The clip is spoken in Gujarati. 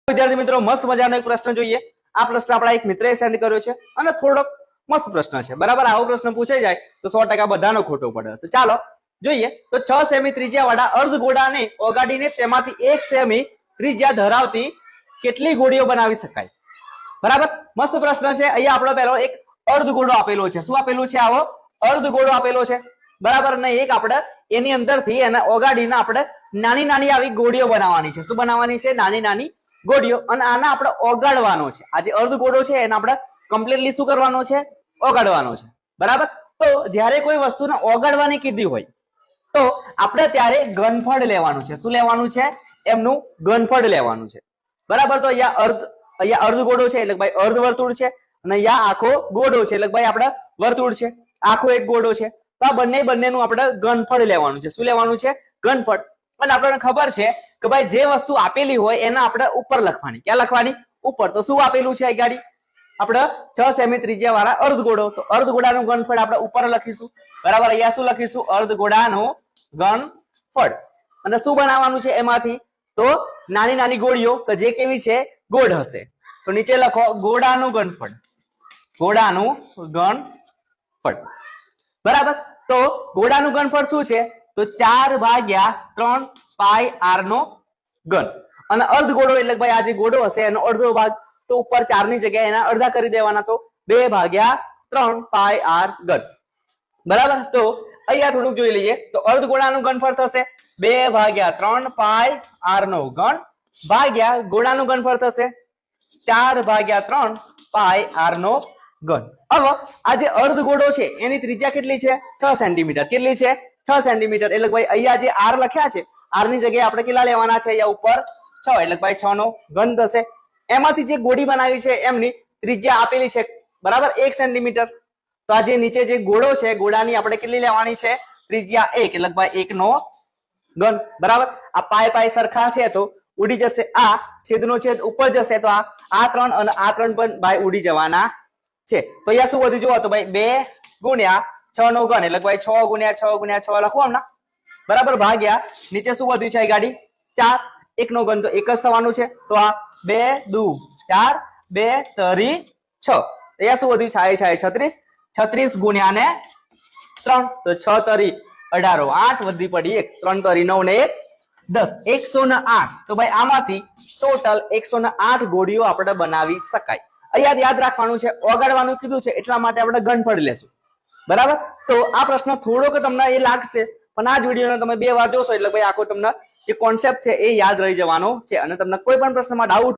વિદ્યાર્થી મિત્રો મસ્ત મજાનો એક પ્રશ્ન જોઈએ। આ પ્રશ્ન આપણા એક મિત્રએ સેન્ડ કર્યો છે અને થોડોક મસ્ત પ્રશ્ન છે, બરાબર। આવો પ્રશ્ન પૂછાઈ જાય તો 100% બધાનો ખોટો પડે। તો ચાલો જોઈએ। તો 6 સેમી ત્રિજ્યાવાળા અર્ધગોળાને ઓગાડીને તેમાંથી 1 સેમી ત્રિજ્યા ધરાવતી કેટલી ગોળીઓ બનાવી શકાય, બરાબર। મસ્ત પ્રશ્ન છે। અહીંયા આપણો પહેલો એક અર્ધગોળો આપેલો છે। શું આપેલું છે? આવો અર્ધગોળો આપેલો છે, બરાબર। ને એક આપણે એની અંદરથી એને ઓગાડીને આપણે નાની નાની આવી ગોળીઓ બનાવવાની છે। શું બનાવવાની છે? નાની નાની ગોળીઓ। અને આને આપણે ઓગાળવાનો છે। આ જે અર્ધગોળો છે એને આપણે કમ્પ્લીટલી શું કરવાનો છે? ઓગાળવાનો છે, બરાબર। તો જ્યારે કોઈ વસ્તુને ઓગાળવાની કીધી હોય તો આપણે ત્યારે ઘનફળ લેવાનું છે। શું લેવાનું છે? એમનું ઘનફળ લેવાનું છે, બરાબર। તો અહીંયા અર્ધગોળો છે એટલે ભાઈ અર્ધવર્તુળ છે, અને અહીંયા આખો ગોળો છે એટલે ભાઈ આપણે વર્તુળ છે, આખો એક ગોળો છે। તો આ બંનેનું આપણે ઘનફળ લેવાનું છે। શું લેવાનું છે? ઘનફળ। અને આપણને ખબર છે કે ભાઈ જે વસ્તુ આપેલી હોય એને આપણે ઉપર લખવાની। ક્યાં લખવાની? ઉપર। તો શું આપેલું છે? આ ગાડી આપણે 6 સેમી ત્રિજ્યા વાળા અર્ધગોળો, તો અર્ધગોળાનું ઘનફળ આપણે ઉપર લખીશું, બરાબર। અહીંયા શું લખીશું? અર્ધગોળાનું ઘનફળ। અને શું બનાવવાનું છે એમાંથી? તો નાની નાની ગોળીઓ કે જે કેવી છે? ગોળ હશે। તો નીચે લખો ગોળાનું ઘનફળ, ગોળાનું ઘનફળ, બરાબર। તો ગોળાનું ઘનફળ શું છે? તો 4/3 પાઈ r નો ઘન। અને અર્ધગોળો એટલે ભાઈ આ જે ગોળો હશે એનો અડધો ભાગ, તો ઉપર 4 ની જગ્યાએ એના અડધા કરી દેવાના, તો 2/3 પાઈ r ઘન, બરાબર। તો અહીંયા થોડુંક જોઈ લઈએ। તો અર્ધગોળાનું ઘનફળ થશે 2/3 પાઈ r નો ઘન ભાગ્યા ગોળાનું ઘનફળ થશે 4/3 પાઈ r નો ઘન। હવે આ જે અર્ધગોળો છે એની ત્રિજ્યા કેટલી છે? 6 સેન્ટીમીટર। કેટલી છે? 6 સેન્ટીમીટર। એટલે ભાઈ અહીંયા જે r લખ્યા છે, r ની જગ્યાએ આપણે કેટલા લેવાના છે? અહીંયા ઉપર 6, એટલે ભાઈ 6 નો ઘન થશે। એમાંથી જે ગોળી બનાવી છે એમની ત્રિજ્યા આપેલી છે, બરાબર, 1 સેન્ટીમીટર। તો આ જે નીચે જે ગોળો છે, ગોળાની આપણે કેટલી લેવાની છે? ત્રિજ્યા 1, એટલે ભાઈ 1 નો ઘન, બરાબર। આ પાય પાય સરખા છે તો ઉડી જશે, આ છેદનો છેદ ઉપર જશે તો આ 3 અને આ 3 પણ ભાઈ ઉડી જવાના છે। તો અહીંયા શું વધ્યું? જુઓ તો ભાઈ 2 ગુણ્યા 6 નો ઘન, એટલે ભાઈ 6 ગુણ્યા 6 ગુણ્યા 6 લખો હમણાં, બરાબર, ભાગ્યા નીચે શું વધ્યું છે? ગાડી 4, 1 નો ઘન તો 1 જ થવાનું છે। તો આ 2 દુ 4, 2 તરી 6, અહીંયા શું વધ્યું? 36, 36 ગુણ્યા ને 3, તો 6 તરી 18, 8 વધી પડી 1, 3 તરી 9 ને 1 10, 108। તો ભાઈ આમાંથી ટોટલ 108 ગોળીઓ આપણે બનાવી શકાય। અહીંયા યાદ રાખવાનું છે ઓગાળવાનું કીધું છે એટલા માટે આપણે ઘનફળ લેશું, બરાબર। તો આ પ્રશ્ન થોડોક તમને એ લાગશે, પણ આ જ વિડીયોને તમે 2 વાર જોશો એટલે ભાઈ આખો તમને જે કોન્સેપ્ટ છે એ યાદ રહી જવાનો છે। અને તમને કોઈ પણ પ્રશ્નમાં ડાઉટ